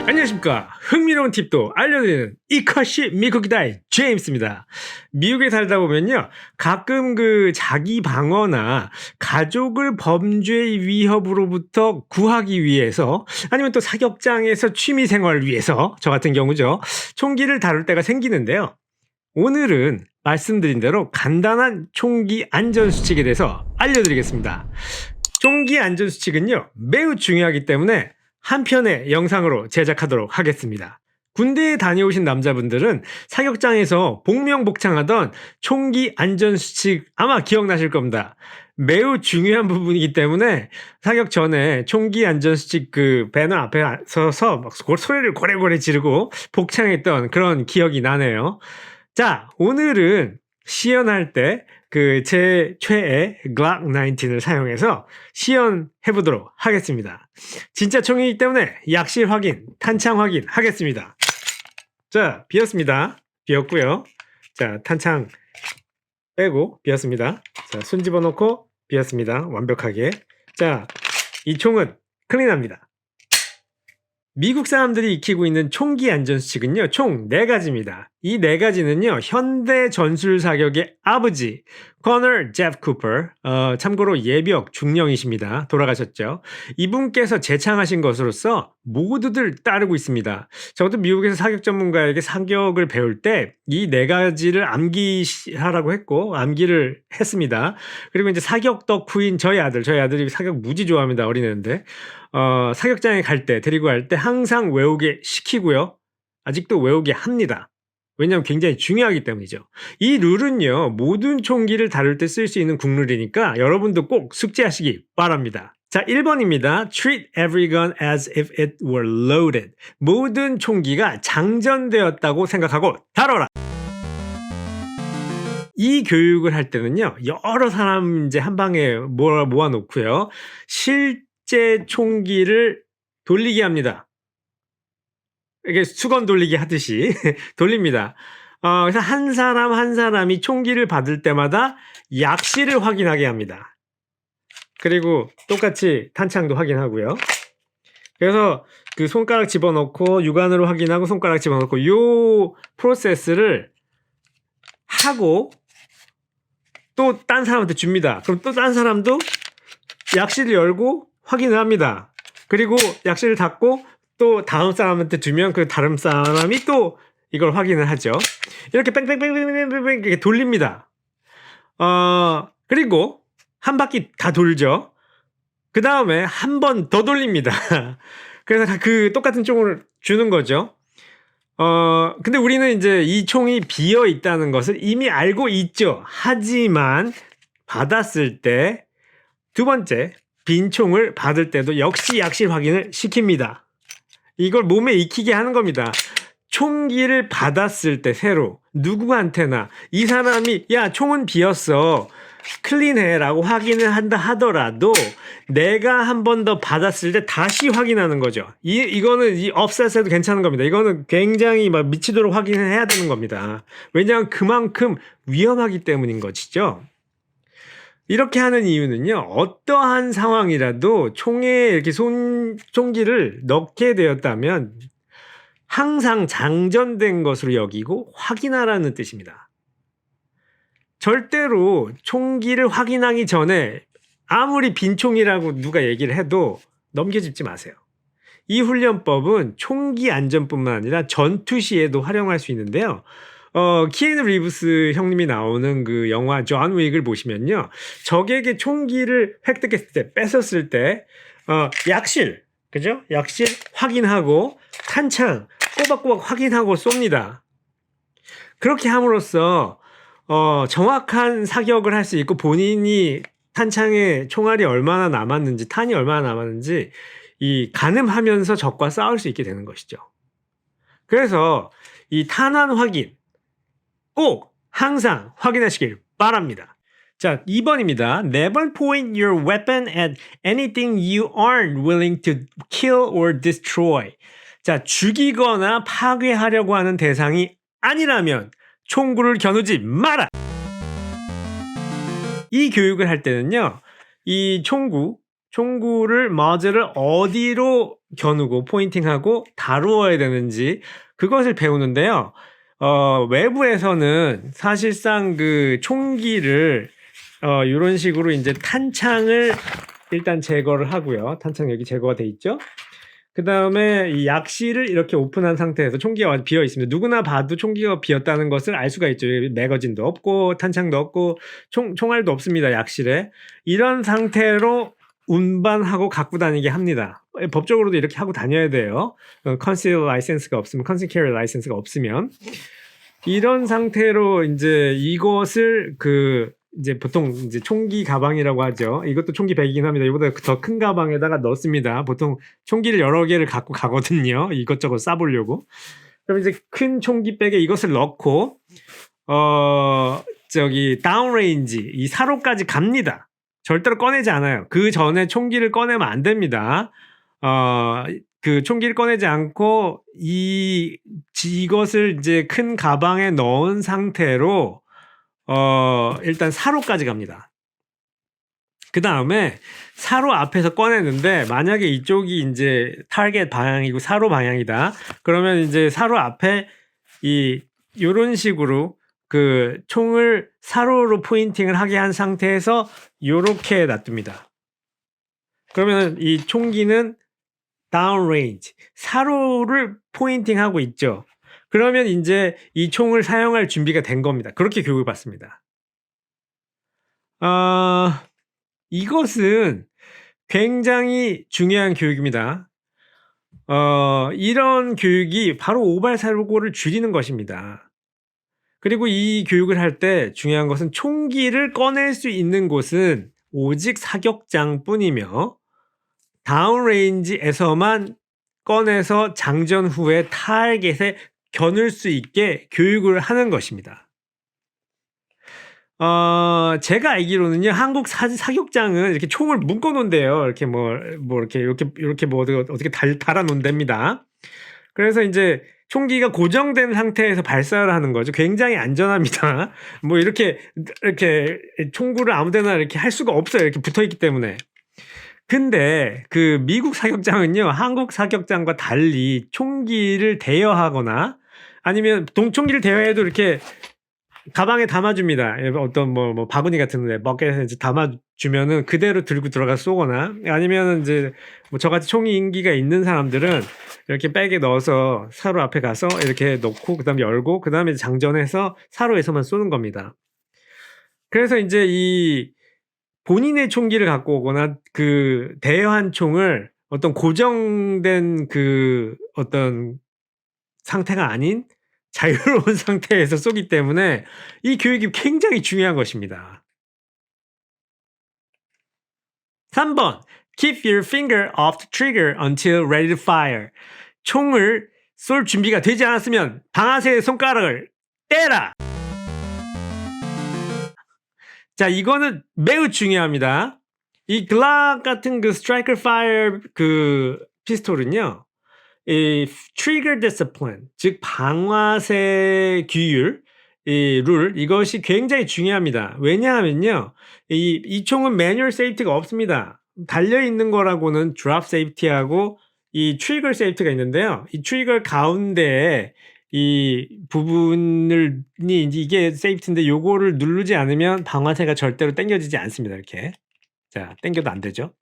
안녕하십니까. 흥미로운 팁도 알려드리는 이컷이 미국이다의 제임스입니다. 미국에 살다 보면요, 가끔 자기 방어나 가족을 범죄의 위협으로부터 구하기 위해서, 아니면 또 사격장에서 취미생활을 위해서, 저 같은 경우죠, 총기를 다룰 때가 생기는데요. 오늘은 말씀드린 대로 간단한 총기 안전수칙에 대해서 알려드리겠습니다. 총기 안전수칙은요, 매우 중요하기 때문에 한 편의 영상으로 제작하도록 하겠습니다. 군대에 다녀오신 남자분들은 사격장에서 복명복창하던 총기 안전수칙 아마 기억나실 겁니다. 매우 중요한 부분이기 때문에 사격 전에 총기 안전수칙 배너 앞에 서서 막 소리를 고래고래 지르고 복창했던 그런 기억이 나네요. 자, 오늘은 시연할 때 제 최애 글록 19을 사용해서 시연해보도록 하겠습니다. 진짜 총이기 때문에 약실 확인, 탄창 확인 하겠습니다. 자, 비었습니다. 비었고요. 자, 탄창 빼고 비었습니다. 자, 손 집어넣고 비었습니다. 완벽하게. 자, 이 총은 클린합니다. 미국 사람들이 익히고 있는 총기 안전수칙은요, 총 4가지입니다. 이 4가지는요, 현대 전술 사격의 아버지, 커널 제프 쿠퍼, 참고로 예비역 중령이십니다. 돌아가셨죠. 이분께서 제창하신 것으로서 모두들 따르고 있습니다. 저도 미국에서 사격 전문가에게 사격을 배울 때 이 4가지를 암기하라고 했고, 암기를 했습니다. 그리고 이제 사격 덕후인 저희 아들이 사격 무지 좋아합니다. 어린애인데. 사격장에 갈 때, 데리고 갈 때 항상 외우게 시키고요. 아직도 외우게 합니다. 왜냐하면 굉장히 중요하기 때문이죠. 이 룰은요, 모든 총기를 다룰 때 쓸 수 있는 국룰이니까 여러분도 꼭 숙지하시기 바랍니다. 자, 1번입니다. Treat every gun as if it were loaded. 모든 총기가 장전되었다고 생각하고 다뤄라. 이 교육을 할 때는요, 여러 사람 이제 한 방에 모아놓고요, 실제 총기를 돌리게 합니다. 이게 수건 돌리기 하듯이 돌립니다. 그래서 한 사람 한 사람이 총기를 받을 때마다 약실을 확인하게 합니다. 그리고 똑같이 탄창도 확인하고요. 그래서 손가락 집어넣고 육안으로 확인하고 손가락 집어넣고 요 프로세스를 하고 또 딴 사람한테 줍니다. 그럼 또 딴 사람도 약실을 열고 확인을 합니다. 그리고 약실을 닫고 또 다음 사람한테 주면 그 다른 사람이 또 이걸 확인을 하죠. 이렇게 뺑뺑뺑뺑뺑뺑뺑 이렇게 돌립니다. 그리고 한 바퀴 다 돌죠. 그 다음에 한 번 더 돌립니다. 그래서 똑같은 총을 주는 거죠. 근데 우리는 이제 이 총이 비어 있다는 것을 이미 알고 있죠. 하지만 받았을 때 두 번째 빈 총을 받을 때도 역시 약실 확인을 시킵니다. 이걸 몸에 익히게 하는 겁니다. 총기를 받았을 때 새로 누구한테나 이 사람이 야, 총은 비었어, 클린해 라고 확인을 한다 하더라도 내가 한 번 더 받았을 때 다시 확인하는 거죠. 이거는 업셋에도 괜찮은 겁니다. 이거는 굉장히 막 미치도록 확인을 해야 되는 겁니다. 왜냐하면 그만큼 위험하기 때문인 것이죠. 이렇게 하는 이유는요, 어떠한 상황이라도 총에 이렇게 총기를 넣게 되었다면 항상 장전된 것으로 여기고 확인하라는 뜻입니다. 절대로 총기를 확인하기 전에 아무리 빈 총이라고 누가 얘기를 해도 넘겨짚지 마세요. 이 훈련법은 총기 안전뿐만 아니라 전투 시에도 활용할 수 있는데요. 키아누 리브스 형님이 나오는 그 영화 존 윅을 보시면요, 적에게 총기를 획득했을 때, 뺏었을 때 약실, 그죠? 약실 확인하고 탄창 꼬박꼬박 확인하고 쏩니다. 그렇게 함으로써 정확한 사격을 할 수 있고 본인이 탄창에 총알이 얼마나 남았는지, 탄이 얼마나 남았는지 가늠하면서 적과 싸울 수 있게 되는 것이죠. 그래서 이 탄환 확인 꼭 항상 확인하시길 바랍니다. 자, 2번입니다. Never point your weapon at anything you aren't willing to kill or destroy. 자, 죽이거나 파괴하려고 하는 대상이 아니라면 총구를 겨누지 마라. 이 교육을 할 때는요, 이 총구를 머저를 어디로 겨누고 포인팅하고 다루어야 되는지 그것을 배우는데요. 외부에서는 사실상 그 총기를 이런 식으로 이제 탄창을 일단 제거를 하고요. 탄창 여기 제거가 돼 있죠. 그 다음에 이 약실을 이렇게 오픈한 상태에서 총기가 비어 있습니다. 누구나 봐도 총기가 비었다는 것을 알 수가 있죠. 매거진도 없고 탄창도 없고 총알도 없습니다. 약실에. 이런 상태로 운반하고 갖고 다니게 합니다. 법적으로도 이렇게 하고 다녀야 돼요. 컨시드 라이센스가 없으면, 컨시드 캐리 라이센스가 없으면. 이런 상태로 이제 이것을 이제 보통 이제 총기 가방이라고 하죠. 이것도 총기 백이긴 합니다. 이보다 더 큰 가방에다가 넣습니다. 보통 총기를 여러 개를 갖고 가거든요. 이것저것 싸보려고. 그럼 이제 큰 총기 백에 이것을 넣고 다운레인지 이 사로까지 갑니다. 절대로 꺼내지 않아요. 그 전에 총기를 꺼내면 안 됩니다. 그 총기를 꺼내지 않고 이것을 이제 큰 가방에 넣은 상태로 일단 사로까지 갑니다. 그 다음에 사로 앞에서 꺼내는데 만약에 이쪽이 이제 타겟 방향이고 사로 방향이다. 그러면 이제 사로 앞에 요런 식으로 그 총을 사로로 포인팅을 하게 한 상태에서 요렇게 놔둡니다. 그러면 이 총기는 다운레인지 사로를 포인팅하고 있죠. 그러면 이제 이 총을 사용할 준비가 된 겁니다. 그렇게 교육을 받습니다. 이것은 굉장히 중요한 교육입니다. 이런 교육이 바로 오발사고를 줄이는 것입니다. 그리고 이 교육을 할 때 중요한 것은 총기를 꺼낼 수 있는 곳은 오직 사격장뿐이며 다운레인지에서만 꺼내서 장전 후에 타겟에 겨눌 수 있게 교육을 하는 것입니다. 제가 알기로는요, 한국 사격장은 이렇게 총을 묶어 놓은대요. 이렇게 이렇게 어떻게 달아 놓는답니다. 그래서 이제 총기가 고정된 상태에서 발사를 하는 거죠. 굉장히 안전합니다. 이렇게 총구를 아무데나 이렇게 할 수가 없어요. 이렇게 붙어 있기 때문에. 근데 그 미국 사격장은요, 한국 사격장과 달리 총기를 대여하거나 아니면 총기를 대여해도 이렇게 가방에 담아줍니다. 어떤 바구니 같은 데 먹게에서 이제 담아주면은 그대로 들고 들어가 쏘거나 아니면은 이제 저같이 총기 인기가 있는 사람들은 이렇게 백에 넣어서 사로 앞에 가서 이렇게 놓고 그 다음에 열고 그 다음에 장전해서 사로에서만 쏘는 겁니다. 그래서 이제 이 본인의 총기를 갖고 오거나 그 대여한 총을 어떤 고정된 그 어떤 상태가 아닌 자유로운 상태에서 쏘기 때문에 이 교육이 굉장히 중요한 것입니다. 3번. Keep your finger off the trigger until ready to fire. 총을 쏠 준비가 되지 않았으면 방아쇠의 손가락을 떼라. 자, 이거는 매우 중요합니다. 이 글락 같은 그 스트라이커 파이어 그 피스톨은요, 이 트리거 디시플린, 즉 방아쇠 규율, 이 룰, 이것이 굉장히 중요합니다. 왜냐하면요, 이 총은 매뉴얼 세이프티가 없습니다. 달려있는 거라고는 드롭 세이프티하고 이 트리거 세이프티가 있는데요. 이 트리거 가운데에 이 부분을 이게 세이프티인데 요거를 누르지 않으면 방아쇠가 절대로 당겨지지 않습니다. 이렇게. 자, 당겨도 안 되죠.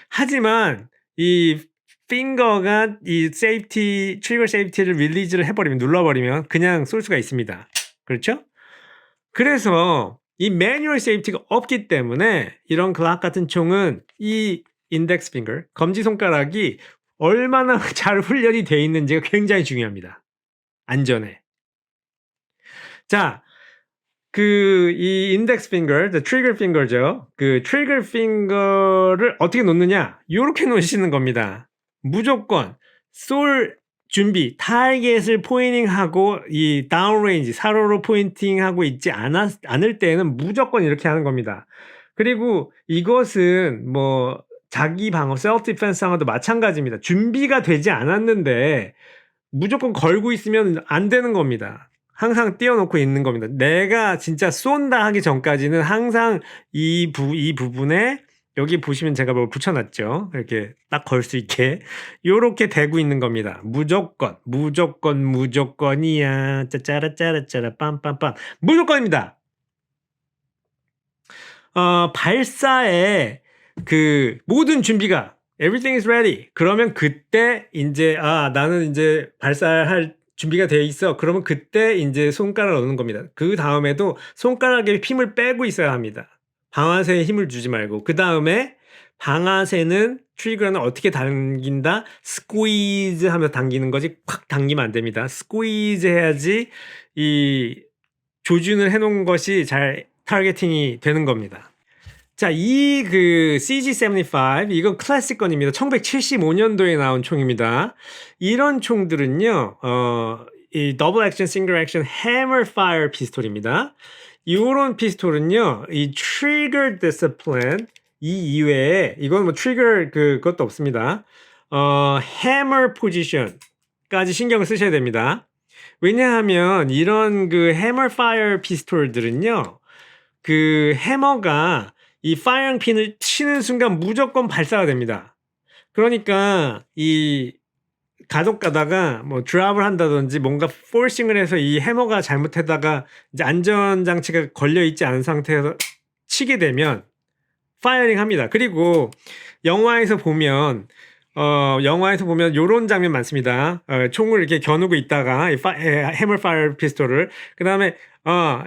하지만 이 핑거가 이 세이프티, 트리거 세이프티를 릴리즈를 해버리면, 눌러버리면 그냥 쏠 수가 있습니다. 그렇죠? 그래서 이 매뉴얼 세이프티가 없기 때문에 이런 글락 같은 총은 이 인덱스 핑거, 검지손가락이 얼마나 잘 훈련이 되어 있는지가 굉장히 중요합니다. 안전에. 자, 이 인덱스 핑거, 트리거 핑거죠. 그 트리거 핑거를 어떻게 놓느냐? 요렇게 놓으시는 겁니다. 무조건 쏠 준비, 타겟을 포인팅하고 이 다운레인지, 사로로 포인팅하고 있지 않을 때는 무조건 이렇게 하는 겁니다. 그리고 이것은 자기 방어, 셀프 디펜스 상황도 마찬가지입니다. 준비가 되지 않았는데 무조건 걸고 있으면 안 되는 겁니다. 항상 띄워놓고 있는 겁니다. 내가 진짜 쏜다 하기 전까지는 항상 이 부분에 여기 보시면 제가 뭘 붙여놨죠. 이렇게 딱 걸 수 있게 요렇게 대고 있는 겁니다. 무조건이야. 짜짜라짜라짜라 빰빰빰 무조건입니다. 발사에 그 모든 준비가 everything is ready. 그러면 그때 이제 나는 이제 발사할 준비가 돼 있어. 그러면 그때 이제 손가락을 넣는 겁니다. 그 다음에도 손가락에 힘을 빼고 있어야 합니다. 방아쇠에 힘을 주지 말고. 그 다음에 방아쇠는 트리거는 어떻게 당긴다? 스퀴즈 하면서 당기는 거지 콱 당기면 안 됩니다. 스퀴즈 해야지 이 조준을 해놓은 것이 잘 타겟팅이 되는 겁니다. 자, 이 그 CG75 이건 클래식 건입니다. 1975년도에 나온 총입니다. 이런 총들은요, 이 더블 액션, 싱글 액션 해머 파이어 피스톨입니다. 이런 피스톨은요, 이 트리거 디스플레인 이 이외에 이건 뭐 트리거 그것도 없습니다. 해머 포지션까지 신경을 쓰셔야 됩니다. 왜냐하면 이런 그 해머 파이어 피스톨들은요, 그 해머가 이 파이어링 핀을 치는 순간 무조건 발사가 됩니다. 그러니까 이 가독 가다가 뭐 드랍을 한다든지 뭔가 포싱을 해서 이 해머가 잘못하다가 이제 안전장치가 걸려있지 않은 상태에서 치게 되면 파이어링 합니다. 그리고 영화에서 보면 요런 장면 많습니다. 총을 이렇게 겨누고 있다가 해머 파이어 피스톨을 그 다음에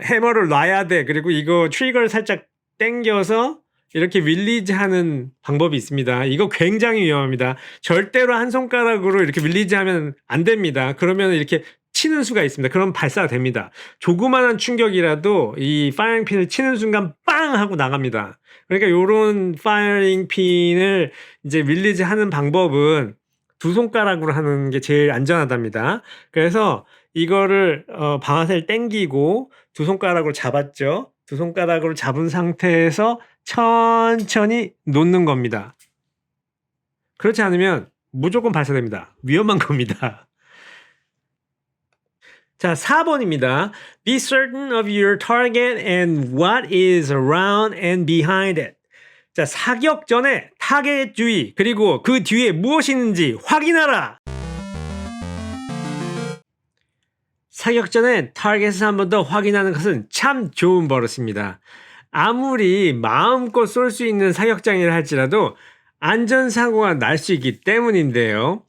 해머를 놔야 돼. 그리고 이거 트리거를 살짝 당겨서 이렇게 릴리즈 하는 방법이 있습니다. 이거 굉장히 위험합니다. 절대로 한 손가락으로 이렇게 릴리즈 하면 안 됩니다. 그러면 이렇게 치는 수가 있습니다. 그럼 발사가 됩니다. 조그마한 충격이라도 이 파이어링 핀을 치는 순간 빵 하고 나갑니다. 그러니까 요런 파이어링 핀을 이제 릴리즈 하는 방법은 두 손가락으로 하는 게 제일 안전하답니다. 그래서 이거를 방아쇠를 당기고 두 손가락으로 잡았죠. 두 손가락으로 잡은 상태에서 천천히 놓는 겁니다. 그렇지 않으면 무조건 발사됩니다. 위험한 겁니다. 자, 4번입니다. Be certain of your target and what is around and behind it. 자, 사격 전에 타겟 주의, 그리고 그 뒤에 무엇이 있는지 확인하라. 사격 전에 타겟을 한 번 더 확인하는 것은 참 좋은 버릇입니다. 아무리 마음껏 쏠 수 있는 사격장이라 할지라도 안전사고가 날 수 있기 때문인데요.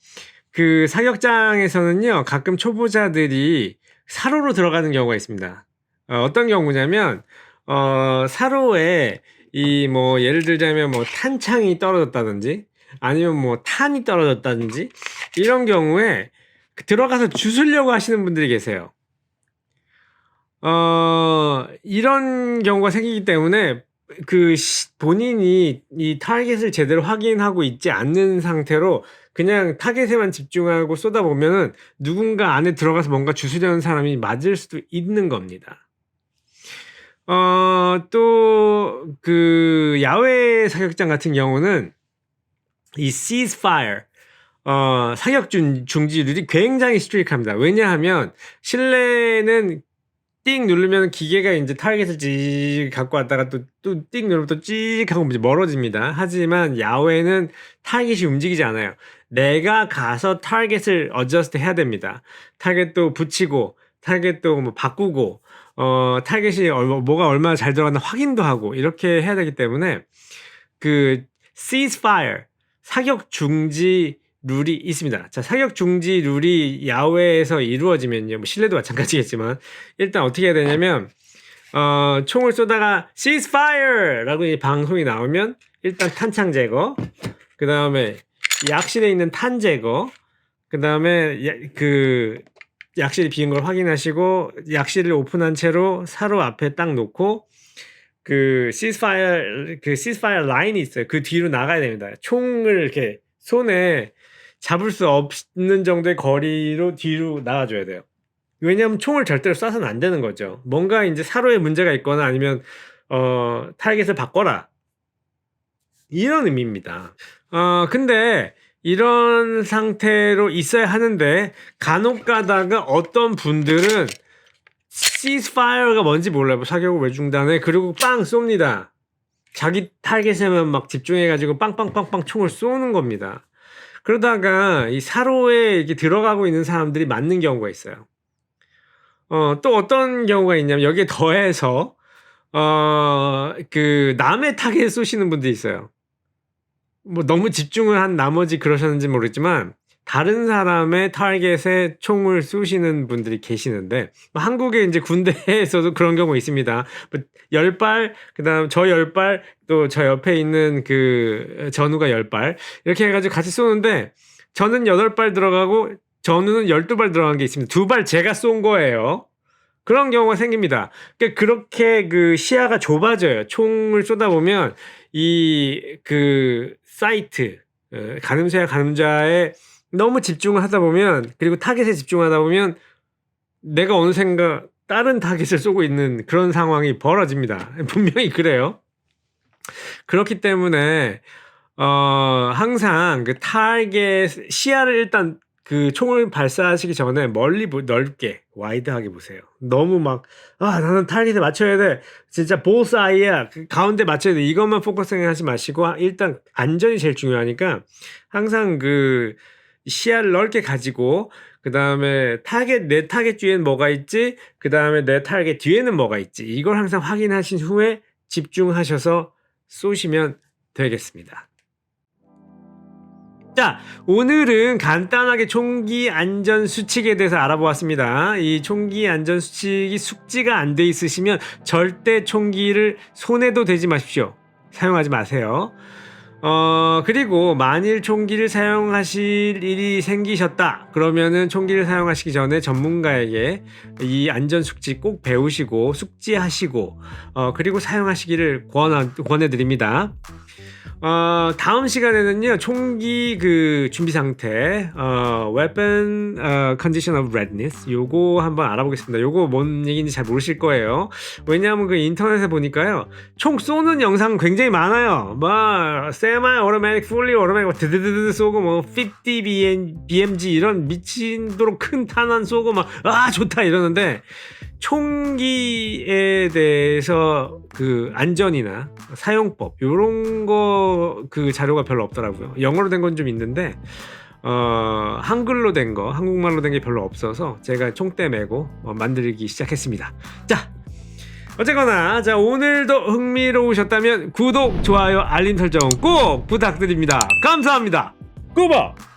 그 사격장에서는요, 가끔 초보자들이 사로로 들어가는 경우가 있습니다. 어떤 경우냐면, 사로에 예를 들자면 탄창이 떨어졌다든지, 아니면 탄이 떨어졌다든지, 이런 경우에 들어가서 주술려고 하시는 분들이 계세요. 이런 경우가 생기기 때문에 본인이 이 타겟을 제대로 확인하고 있지 않는 상태로 그냥 타겟에만 집중하고 쏘다 보면은 누군가 안에 들어가서 뭔가 주술려는 사람이 맞을 수도 있는 겁니다. 또 야외 사격장 같은 경우는 이 ceasefire 사격 중지율이 굉장히 스트릭합니다. 왜냐하면 실내는 띵 누르면 기계가 이제 타겟을 찍 갖고 왔다가 또 띵 누르면 또 찍 하고 이제 멀어집니다. 하지만 야외는 타겟이 움직이지 않아요. 내가 가서 타겟을 어저스트 해야 됩니다. 타겟도 붙이고, 타겟도 바꾸고, 타겟이 뭐가 얼마나 잘 들어갔나 확인도 하고, 이렇게 해야 되기 때문에, ceasefire, 사격 중지 룰이 있습니다. 자, 사격 중지 룰이 야외에서 이루어지면요, 실내도 마찬가지겠지만, 일단 어떻게 해야 되냐면, 총을 쏘다가 ceasefire! 라고 방송이 나오면, 일단 탄창 제거, 그 다음에 약실에 있는 탄 제거, 그 다음에 약실이 비인 걸 확인하시고, 약실을 오픈한 채로 사로 앞에 딱 놓고, ceasefire 라인이 있어요. 그 뒤로 나가야 됩니다. 총을 이렇게 손에 잡을 수 없는 정도의 거리로 뒤로 나가줘야 돼요. 왜냐하면 총을 절대로 쏴서는 안 되는 거죠. 뭔가 이제 사로에 문제가 있거나 아니면 타겟을 바꿔라, 이런 의미입니다. 근데 이런 상태로 있어야 하는데 간혹 가다가 어떤 분들은 ceasefire가 뭔지 몰라요. 사격을 왜 중단해? 그리고 빵 쏩니다. 자기 타겟에만 막 집중해가지고 빵빵빵빵 총을 쏘는 겁니다. 그러다가 이 사로에 이렇게 들어가고 있는 사람들이 맞는 경우가 있어요. 또 어떤 경우가 있냐면 여기에 더해서 그 남의 타겟 쏘시는 분들이 있어요. 뭐 너무 집중을 한 나머지 그러셨는지 모르겠지만 다른 사람의 타겟에 총을 쏘시는 분들이 계시는데 한국의 이제 군대에서도 그런 경우 있습니다. 10발, 그다음 저 10발, 또 저 옆에 있는 그 전우가 10발 이렇게 해가지고 같이 쏘는데 저는 8발 들어가고 전우는 12발 들어간 게 있습니다. 2발 제가 쏜 거예요. 그런 경우가 생깁니다. 그러니까 그렇게 그 시야가 좁아져요. 총을 쏘다 보면 이 그 사이트, 가늠쇠와 가늠자에 너무 집중을 하다 보면, 그리고 타겟에 집중하다 보면 내가 어느샌가 다른 타겟을 쏘고 있는 그런 상황이 벌어집니다. 분명히 그래요. 그렇기 때문에 항상 그 타겟 시야를 일단 그 총을 발사하시기 전에 멀리 넓게 와이드하게 보세요. 너무 막 나는 타겟에 맞춰야 돼. 진짜 볼스아이야. 그 가운데 맞춰야 돼. 이것만 포커싱 하지 마시고 일단 안전이 제일 중요하니까 항상 그 시야를 넓게 가지고 그 다음에 내 타겟 뒤에는 뭐가 있지? 그 다음에 내 타겟 뒤에는 뭐가 있지? 이걸 항상 확인하신 후에 집중하셔서 쏘시면 되겠습니다. 자, 오늘은 간단하게 총기 안전 수칙에 대해서 알아보았습니다. 이 총기 안전 수칙이 숙지가 안 돼 있으시면 절대 총기를 손에도 대지 마십시오. 사용하지 마세요. 그리고 만일 총기를 사용하실 일이 생기셨다. 그러면은 총기를 사용하시기 전에 전문가에게 이 안전 숙지 꼭 배우시고 숙지하시고 그리고 사용하시기를 권해드립니다. 다음 시간에는요, 총기 그 준비 상태, weapon condition of readiness, 요거 한번 알아보겠습니다. 요거 뭔 얘기인지 잘 모르실 거예요. 왜냐하면 그 인터넷에 보니까요, 총 쏘는 영상 굉장히 많아요. semi automatic, fully automatic, 드드드드 쏘고, 50 BMG 이런 미친도록 큰 탄환 쏘고, 좋다 이러는데, 총기에 대해서 그 안전이나 사용법 요런 거 그 자료가 별로 없더라고요. 영어로 된 건 좀 있는데 한글로 된 거, 한국말로 된 게 별로 없어서 제가 총대 메고 만들기 시작했습니다. 자, 어쨌거나 오늘도 흥미로우셨다면 구독, 좋아요, 알림 설정 꼭 부탁드립니다. 감사합니다. 꾸벅!